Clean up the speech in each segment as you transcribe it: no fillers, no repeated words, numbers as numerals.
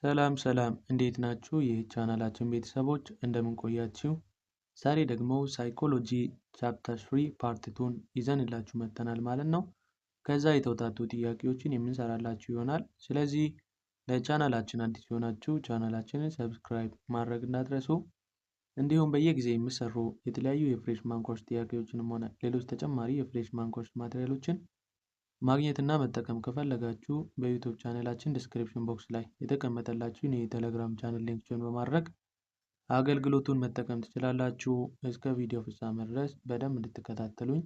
ሰላም እንዴት ናችሁ? ይህ ቻናላችን ቤተሰቦች እንደምን ቆያችሁ? ዛሬ ደግሞ ሳይኮሎጂ ቻፕተር 3 ፓርት 2ን ይዘንላችሁ መጥተናል ማለት ነው። ከዛ የተውጣጡ ጥያቄዎችን የምንሰራላችሁ ይሆናል። ስለዚህ ለቻናላችን አዲስ የሆናችሁ ቻናላችንን ሰብስክራይብ ማድረግ እንዳትረሱ። እንዲሁም በየጊዜው የሚሰሩ የተለያዩ የፍሬሽማን ኮርስ ጥያቄዎችንም ሆነ ሌሎች ተጨማሪ የፍሬሽማን ኮርስ ማቴሪያሎችን ማግኘት እና መጠቀም ከፈለጋችሁ በዩቲዩብ ቻናላችን ዲስክሪፕሽን ቦክስ ላይ የተቀመጠላችሁን የቴሌግራም ቻናል ሊንክ ጆይን በማድረግ አገልግሎቱን መጠቀም ትችላላችሁ። እስከ ቪዲዮ ፍጻሜ ድረስ በደንብ እንድትከታተሉኝ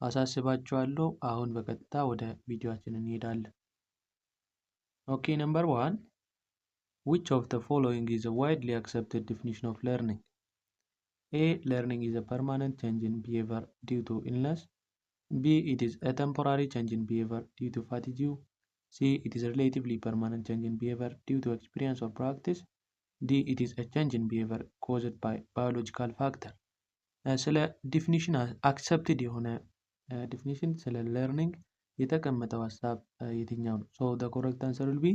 አሳስባችኋለሁ። አሁን በቀጥታ ወደ ቪዲዮአችን እንሄዳለን። ኦኬ ነምበር 1 which of the following is a widely accepted definition of learning? A. Learning is a permanent change in behavior due to illness. B. It is a temporary change in behavior due to fatigue. C. It is a relatively permanent change in behavior due to experience or practice. D. It is a change in behavior caused by biological factor. ስለ ዲፊኒሽን አክሰፕትድ የሆነ ዲፊኒሽን ስለ ለርኒንግ የተቀመጠው ሀሳብ የትኛው ነው? ሶ the correct answer will be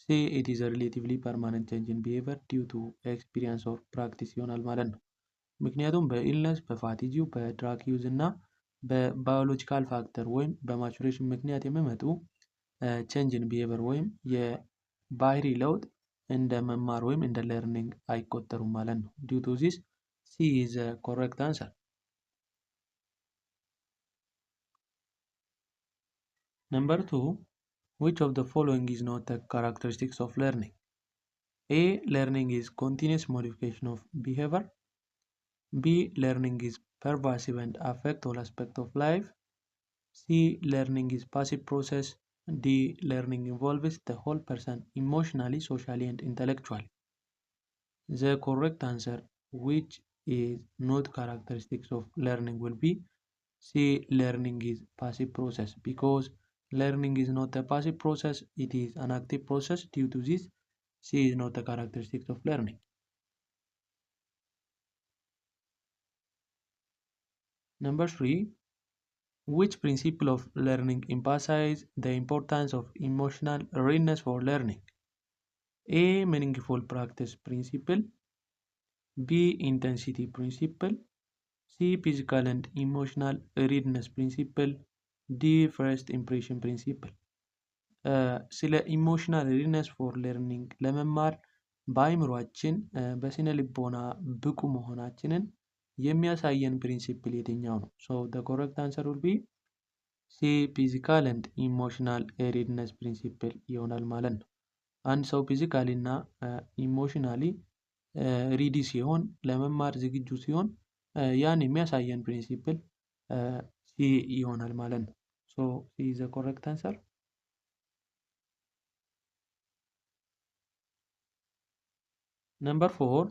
C. It is a relatively permanent change in behavior due to experience or practice ይሆናል ማለት ነው። ምክንያቱም በኢልነስ በፋቲጂው በድራግ ዩዝ እና በባዮሎጂካል ፋክተር ወይም በማቹሬሽን ምክንያት የሚመጡ ቼንጅን ቢሄቨር ወይም የባህሪ ለውጥ እንደ መማር ወይም እንደ ለርኒንግ አይቆጠሩም ማለት ነው። ዲው ቱ ዚስ ሲ ኢዝ ኮሬክት አንሰር። ነምበር 2 which of the following is not the characteristics of learning? A. Learning is continuous modification of behavior. B. Learning is pervasive and affect all aspects of life. C. Learning is passive process. D. Learning involves the whole person emotionally, socially and intellectually. The correct answer, which is not characteristics of learning, will be C. Learning is passive process, because learning is not a passive process, it is an active process. Due to this, C is not a characteristic of learning. Number 3, which principle of learning emphasizes the importance of emotional readiness for learning? A. Meaningful practice principle. B. Intensity principle. C. Physical and emotional readiness principle. D. First impression principle. ስለ ኢሞሽናል ሪድነስ ፎር ለርኒንግ ለመማር በአይምሯችን በስነ ልቦና ብቁ መሆናችንን የሚያሳየን ፕሪንሲፕል የትኛው ነው? ሶ the correct answer will be C. Physical and emotional readiness principle ይሆናል ማለት ነው። አንድ ሰው ፊዚካሊ እና ኢሞሽናሊ ሪዲ ሲሆን ለመማር ዝግጁ ሲሆን ያን የሚያሳየን ፕሪንሲፕል C ይሆናል ማለት ነው። ሶ C is the correct answer. Number 4,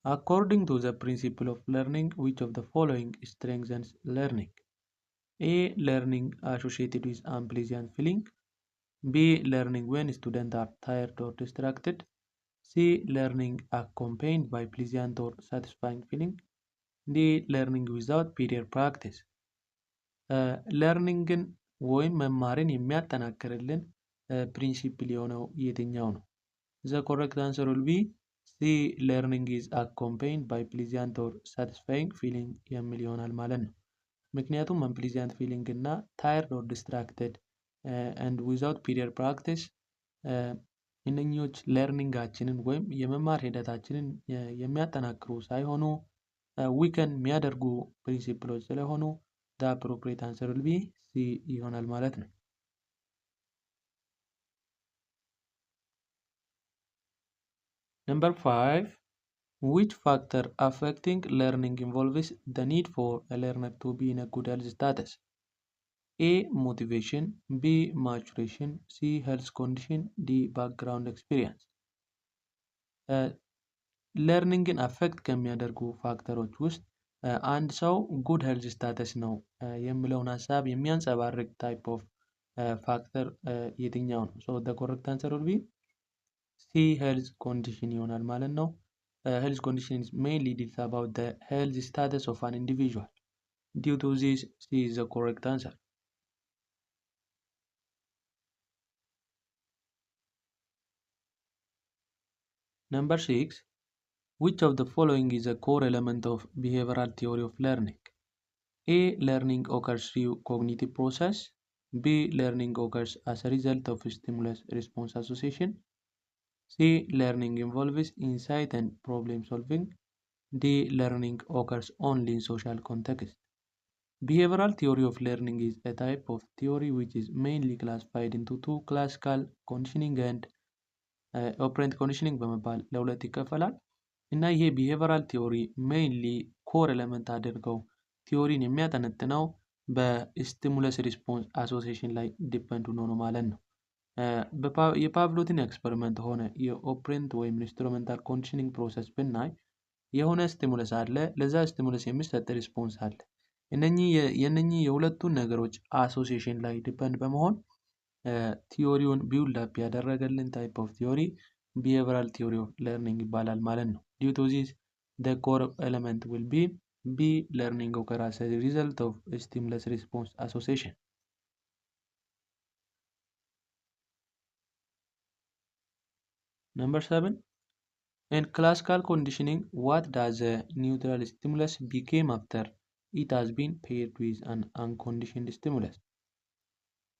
according to the principle of learning, which of the following strengthens learning? A. Learning associated with unpleasant feeling. B. Learning when students are tired or distracted. C. Learning accompanied by pleasant or satisfying feeling. D. Learning without period practice. ለርኒንግን ወይም መማርን የሚያጠናክርልን ፕሪንሲፕል የሆነው የትኛው ነው? The correct answer will be C. Learning is accompanied by pleasant or satisfying feeling የሚል ይሆናል ማለት ነው። ምክንያቱም unpleasant feeling እና tired or distracted and without period practice እነኚዎች ለርኒንጋችንን ወይም የመማር ሂደታችንን የሚያጠናክሩ ሳይሆኑ ዊከን የሚያደርጉ ፕሪንሲፕሎች ስለሆኑ the appropriate answer will be C ይሆናል ማለት ነው። Number 5, which factor affecting learning involves the need for a learner to be in a good health status? A. Motivation. B. Maturation. C. Health condition. D. Background experience. ለርኒንግን አፌክት ከሚያደርጉ ፋክተሮች ውስጥ አንድ ሰው ጉድ ሄልዝ ስታተስ ነው የሚለውን ሀሳብ የሚያንጸባርቅ ታይፕ ኦፍ ፋክተር የትኛው ነው? ሶ the correct answer will be C. Health condition ይሆናል ማለት ነው። Health condition is mainly deals about the health status of an individual. Due to this, C is the correct answer. Number 6. Which of the following is a core element of behavioral theory of learning? A. Learning occurs through cognitive process. B. Learning occurs as a result of stimulus-response association. C. Learning involves insight and problem solving. D. Learning occurs only in social context. Behavioral theory of learning is a type of theory which is mainly classified into two: classical conditioning and operant conditioning በመባል ለሁለት ይከፈላል። እና ይሄ ቢሄቨራል ቲዮሪ ሜይንሊ ኮር ኤለመንት አድርገው ቲዮሪን የሚያጠነጥነው በስቲሙለስ ሪስፖንስ አሶሲዬሽን ላይ ዲፐንድ ሆኖ ነው ማለት ነው። የፓቭሎትን ኤክስፐሪመንት ሆነ የኦፕሬንት ወይም ኢንስትሩሜንታል ኮንዲሽኒንግ ፕሮሰስ ብናይ የሆነ ስቲሙለስ አለ፣ ለዛ ስቲሙለስ የሚሰጥ ሪስፖንስ አለ። የነኚህ የሁለቱን ነገሮች አሶሲዬሽን ላይ ዲፐንድ በመሆን ቲዮሪውን ቢውልድ አፕ ያደረገልን ታይፕ ኦፍ ቲዮሪ behavioral theory of learning ይባላል ማለት ነው። due to this the core element will be B. Learning occurs as a result of stimulus response association. Number 7. In classical conditioning, what does a neutral stimulus become after it has been paired with an unconditioned stimulus?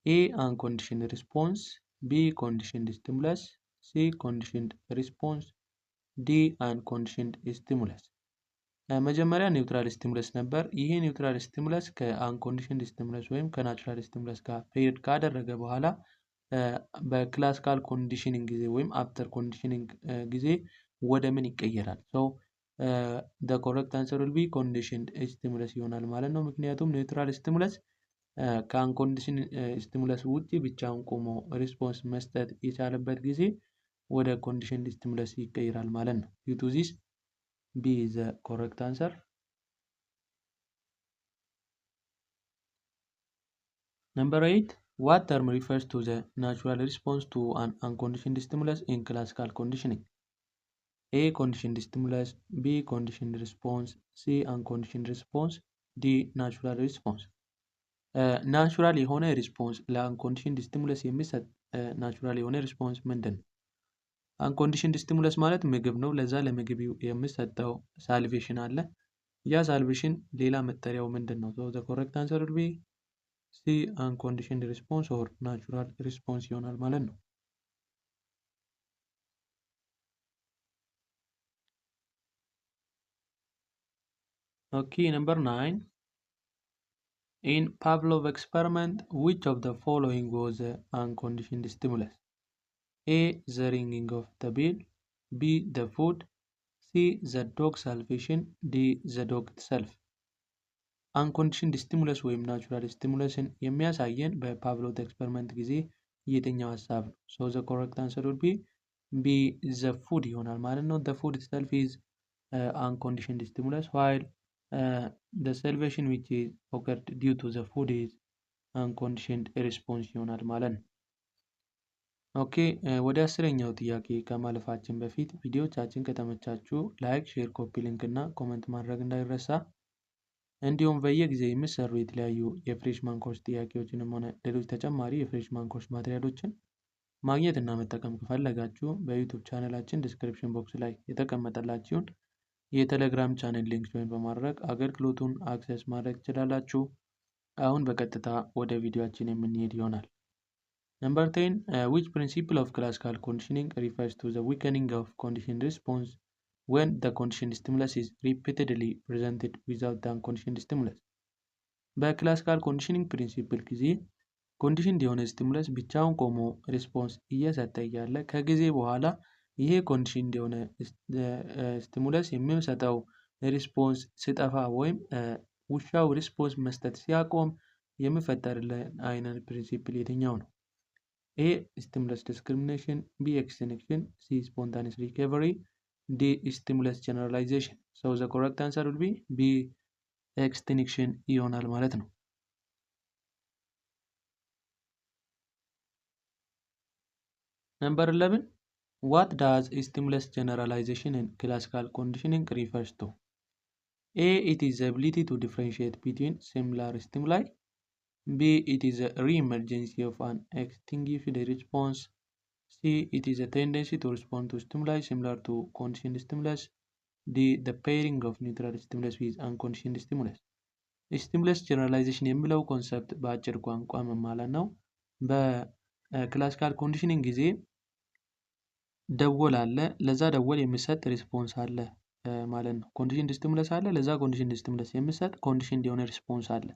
A. Unconditioned response. B. Conditioned stimulus. C. Conditioned response. D. Unconditioned stimulus. መጀመሪያ ኒውትራል ስቲሙለስ ነበር። ይሄ ኒውትራል ስቲሙለስ ከአንኮንዲሽንድ ስቲሙለስ ወይም ከናቹራል ስቲሙለስ ጋር ፔርድ ካደረገ በኋላ በክላሲካል ኮንዲሽኒንግ ጊዜ ወይም አፍተር ኮንዲሽኒንግ ጊዜ ወደ ምን ይቀየራል? the correct answer will be conditioned stimulus ይሆናል ማለት ነው። ምክንያቱም ኒውትራል ስቲሙለስ ከአንኮንዲሽን ስቲሙለስ ውጪ ብቻውን ቆሞ ሪስፖንስ መስጠት የቻለበት ጊዜ ወደ ኮንዲሽንድ ስቲሙለስ ይቀየራል ማለት ነው። due to this B is the correct answer. Number 8. What term refers to the natural response to an unconditioned stimulus in classical conditioning? A. Conditioned stimulus. B. Conditioned response. C. Unconditioned response. D. Natural response. ናቹራል የሆነ ሪስፖንስ ለአንኮንዲሽንድ ስቲሙለስ የሚሰጥ ናቹራል የሆነ ሪስፖንስ ምንድን ነው? አንኮንዲሽንድ ስቲሙለስ ማለት ምግብ ነው። ለዛ ለምግብ የሚሰጠው ሳልቬሽን አለ። ያ ሳልቬሽን ሌላ መጠሪያው ምንድን ነው? the correct answer will be C. unconditioned response or natural response ይሆናል ማለት ነው። Okay, number 9. In Pavlov experiment, which of the following was an unconditioned stimulus? A. The ringing of the bell. B. The food. C. The dog salvation. D. the dog itself. አንኮንዲሽንድ ስቲሙለስ ወይም ናቹራል ስቲሙለስን የሚያሳየን በፓቭሎቭ ኤክስፐሪመንት ጊዜ የትኛው ሀሳብ ነው? ሶ ዘ ኮረክት አንሰር ውድ ቢ ቢ ዘ ፉድ ይሆናል ማለት ነው። ዘ ፉድ ኢትሰልፍ ኢዝ አንኮንዲሽንድ ስቲሙለስ ዋይል ዘ ሳልቬሽን ዊች ኢዝ ኦከርድ ዲው ቱ ዘ ፉድ ኢዝ አንኮንዲሽንድ ሪስፖንስ ይሆናል ማለት ነው። ኦኬ ወደ 10ኛው ጥያቄ ከማለፋችን በፊት ቪዲዮቻችን ከተመቻችሁ ላይክ፣ ሼር፣ ኮፒ ሊንክ እና ኮመንት ማድረግ እንዳይረሳ። እንዲሁም በየጊዜው የሚሰሩ የተለያዩ የፍሬሽማን ኮርስ ጥያቄዎችንም ሆነ ሌሎች ተጨማሪ የፍሬሽማን ኮርስ ማቴሪያሎችን ማግኘት እና መጠቀም ከፈለጋችሁ በዩቲዩብ ቻናላችን ዲስክሪፕሽን ቦክስ ላይ የተቀመጠላችሁን የቴሌግራም ቻናል ሊንክ ጆይን በማድረግ አገልግሎቱን አክሰስ ማድረግ ትችላላችሁ። አሁን በቀጥታ ወደ ቪዲዮአችን የምንሄድ ይሆናል። Number 10. Which principle of classical conditioning refers to the weakening of conditioned response when the conditioned stimulus is repeatedly presented without the unconditioned stimulus? በክላሲካል ኮንዲሽኒንግ ፕሪንሲፕል ጊዜ ኮንዲሽንድ የሆነ ስቲሙለስ ብቻውን ቆሞ ሪስፖንስ እየሰጠ እያለ ከጊዜ በኋላ ይሄ ኮንዲሽንድ የሆነ ስቲሙለስ የሚሰጠው ሪስፖንስ ሲጠፋ ወይም ውሻው ሪስፖንስ መስጠት ሲያቆም የሚፈጠርልን አይነት ፕሪንሲፕል የትኛው ነው? A. Stimulus discrimination. B. Extinction. C. Spontaneous recovery. D. Stimulus generalization. So the correct answer will be B. Extinction ይሆናል ማለት ነው። Number 11. What does stimulus generalization in classical conditioning refers to? A. It is the ability to differentiate between similar stimuli. B. It is a re-emergency of an extinguished response. C. It is a tendency to respond to stimuli similar to conditioned stimulus. D. The pairing of neutral stimulus with unconditioned stimulus. ስቲሙለስ ጀነራላይዜሽን የሚለው ኮንሰፕት በአጭር ቋንቋ ምን ማለት ነው? በክላሲካል ኮንዲሽኒንግ ጊዜ ደወል አለ፣ ለዛ ደወል የሚሰጥ ሪስፖንስ አለ ማለት ነው። ኮንዲሽንድ ስቲሙለስ አለ፣ ለዛ ኮንዲሽንድ ስቲሙለስ የሚሰጥ ኮንዲሽንድ የሆነ ሪስፖንስ አለ።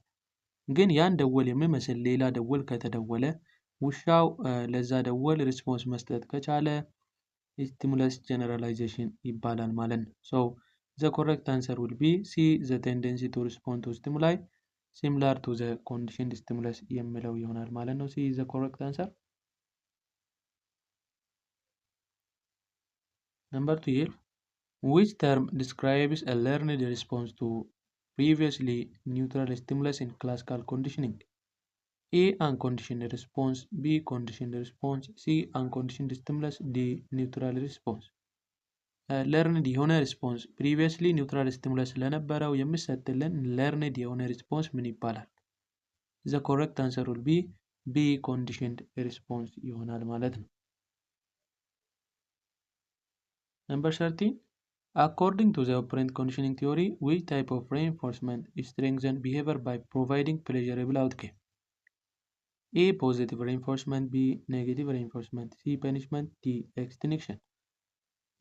ግን ያን ደወል የሚመስል ሌላ ደወል ከተደወለ ውሻው ለዛ ደወል ሪስፖንስ መስጠት ከቻለ ስቲሙለስ ጀነራላይዜሽን ይባላል ማለት ነው። ሶ the correct answer will be C. The tendency to respond to stimuli similar to the conditioned stimulus የሚለው ይሆናል ማለት ነው። C is the correct answer. Number 12. Which term describes a learned response to previously neutral stimulus in classical conditioning? A. Unconditioned response. B. Conditioned response. C. Unconditioned stimulus. D. Neutral response. ለርንድ የሆነ ሪስፖንስ ፕሪቪየስሊ ኒውትራል ስቲሙለስ ለነበረው የሚሰጥልን ለርንድ የሆነ ሪስፖንስ ምን ይባላል? ዘ ኮሬክት አንሰር ዊል ቢ ቢ ኮንዲሽንድ ሪስፖንስ ይሆናል ማለት ነው። ነምበር 13 according to the operant conditioning theory which type of reinforcement strengthens behavior by providing pleasurable outcome? A. positive reinforcement. B. negative reinforcement. C. punishment. D. extinction.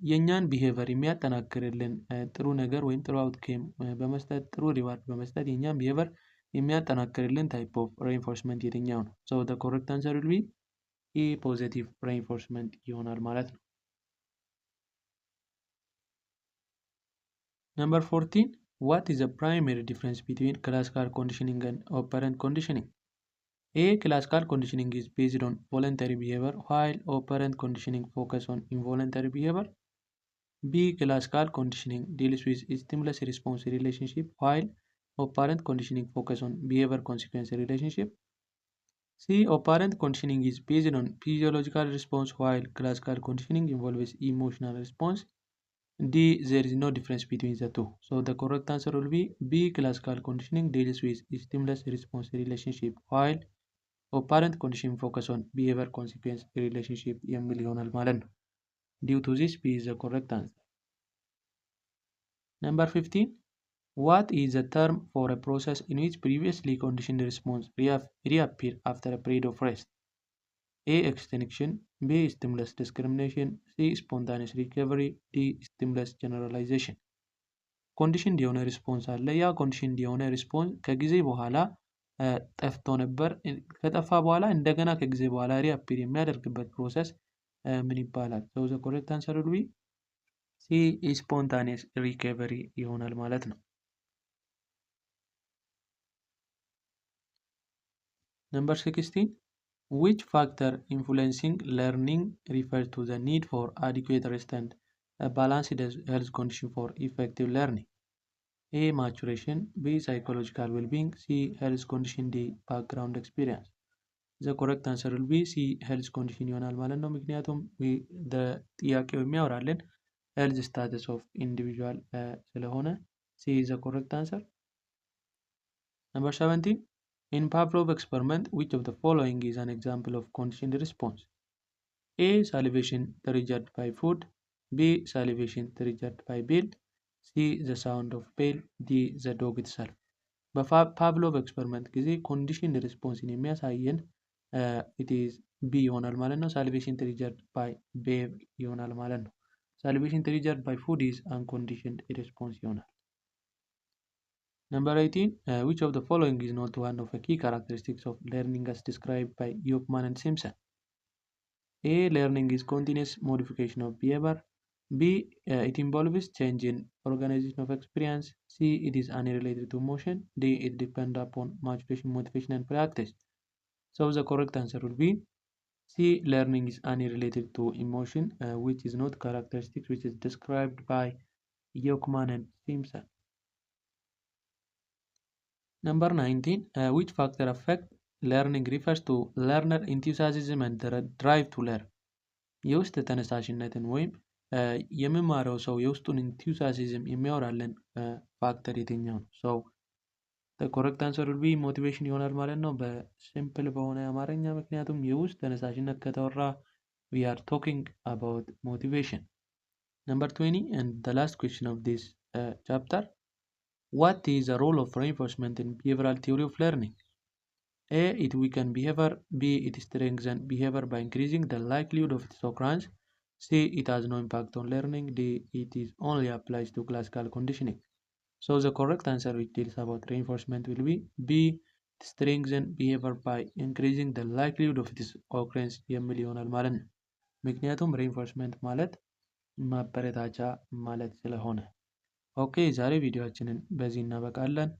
የኛን ቢሄቨር የሚያጠናክርልን ጥሩ ነገር ወይም ጥሩ አውትኬም በመስጠት ጥሩ ሪዋርድ በመስጠት የኛን ቢሄቨር የሚያጠናክርልን ታይፕ ኦፍ ሬንፎርስመንት የትኛው ነው? ሶ ዘ ኮሬክት አንሰር ዊል ቢ ኢ ፖዚቲቭ ሬንፎርስመንት ይሆናል ማለት ነው። ነምበር 14 what is the primary difference between classical conditioning and operant conditioning? A. Classical conditioning is based on voluntary behavior while operant conditioning focus on involuntary behavior. B. Classical conditioning deals with stimulus-response relationship while operant conditioning focus on behavior-consequence relationship. C. Operant conditioning is based on physiological response while classical conditioning involves emotional response. D. There is no difference between the two. So the correct answer will be B. Classical conditioning deals with stimulus-response relationship while operant conditioning focus on behavior-consequence relationship የሚል ይሆናል ማለት ነው። Due to this, B is the correct answer. Number 15. What is the term for a process in which previously conditioned response reappear after a period of rest? A. Extinction. B. Stimulus discrimination. C. Spontaneous recovery. D. Stimulus generalization. ኮንዲሽንድ የሆነ ሪስፖንስ አለ። ያ ኮንዲሽንድ የሆነ ሪስፖንስ ከጊዜ በኋላ ጠፍቶ ነበር። ከጠፋ በኋላ እንደገና ከጊዜ በኋላ ሪአፒር የሚያደርግበት ፕሮሰስ ምን ይባላል? So the correct answer will be C. spontaneous recovery ይሆናል ማለት ነው። Number 16. Which factor influencing learning refers to the need for adequate rest and a balanced health condition for effective learning? A. Maturation. B. Psychological well-being. C. Health condition. D. Background experience. The correct answer will be C. Health condition ይሆናል ማለት ነው። ምክንያቱም ጥያቄው የሚያወራልን health status of individual ስለሆነ C is the correct answer. Number 17. In Pavlov experiment, which of the following is an example of conditioned response? A. Salivation triggered by food. B. Salivation triggered by bell. C. The sound of bell. D. The dog itself. በፓቭሎቭ ኤክስፐሪመንት ጊዜ ኮንዲሽንድ ሪስፖንስን የሚያሳየን it is B ይሆናል ማለት ነው። ሳሊቬሽን ትሪገርድ ባይ ቤል ይሆናል ማለት ነው። ሳሊቬሽን ትሪገርድ ባይ ፉድ is unconditioned response ይሆናል። Number 18. Which of the following is not one of the key characteristics of learning as described by Yopman and Simpson? A. Learning is continuous modification of behavior. B. It involves change in organization of experience. C. It is unrelated to motion. D. It depends upon motivation, motivation and practice. So the correct answer will be C. Learning is unrelated to emotion, which is not characteristic, which is described by Yopman and Simpson. Number 19. Which factor affect learning refers to learner enthusiasm and the drive to learn. የውስጥ ተነሳሽነትን ወይም የሚማረው ሰው የውስጡን ኢንቱሲያሲዝም የሚያወራልን ፋክተር የትኛው ነው? So the correct answer will be motivation ይሆናል ማለት ነው በሲምፕል በሆነ አማርኛ። ምክንያቱም የውስጥ ተነሳሽነት ከተወራ we are talking about motivation. Number 20, and the last question of this chapter, what is the role of reinforcement in behavioral theory of learning? A. It weakens behavior. B. It strengthens behavior by increasing the likelihood of its occurrence. C. It has no impact on learning. D. It is only applies to classical conditioning. So the correct answer which deals about reinforcement will be B. Strengthen behavior by increasing the likelihood of its occurrence የሚል ይሆናል ማለት ነው። ምክንያቱም reinforcement ማለት ማበረታቻ ማለት ስለሆነ። ኦኬ ዛሬ ቪዲዮአችንን በዚህ እናበቃለን።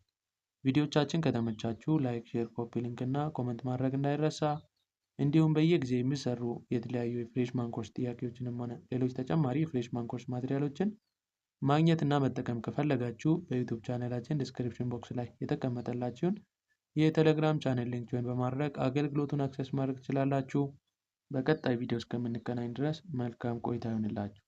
ቪዲዮቻችን ከተመቻችሁ ላይክ፣ ሼር፣ ኮፒ ሊንክ እና ኮመንት ማድረግ እንዳይረሳ። እንዲሁም በየጊዜ የሚሰሩ የተለያዩ የፍሬሽማን ኮርስ ጥያቄዎችንም ሆነ ሌሎች ተጨማሪ የፍሬሽማን ኮርስ ማቴሪያሎችን ማግኘት እና መጠቀም ከፈለጋችሁ በዩቲዩብ ቻናላችን ዲስክሪፕሽን ቦክስ ላይ የተቀመጠላችሁን የቴሌግራም ቻናል ሊንክ ጆይን በማድረግ አገልግሎቱን አክሰስ ማድረግ ትችላላችሁ። በቀጣይ ቪዲዮ እስከምንገናኝ ድረስ መልካም ቆይታ ይሁንላችሁ።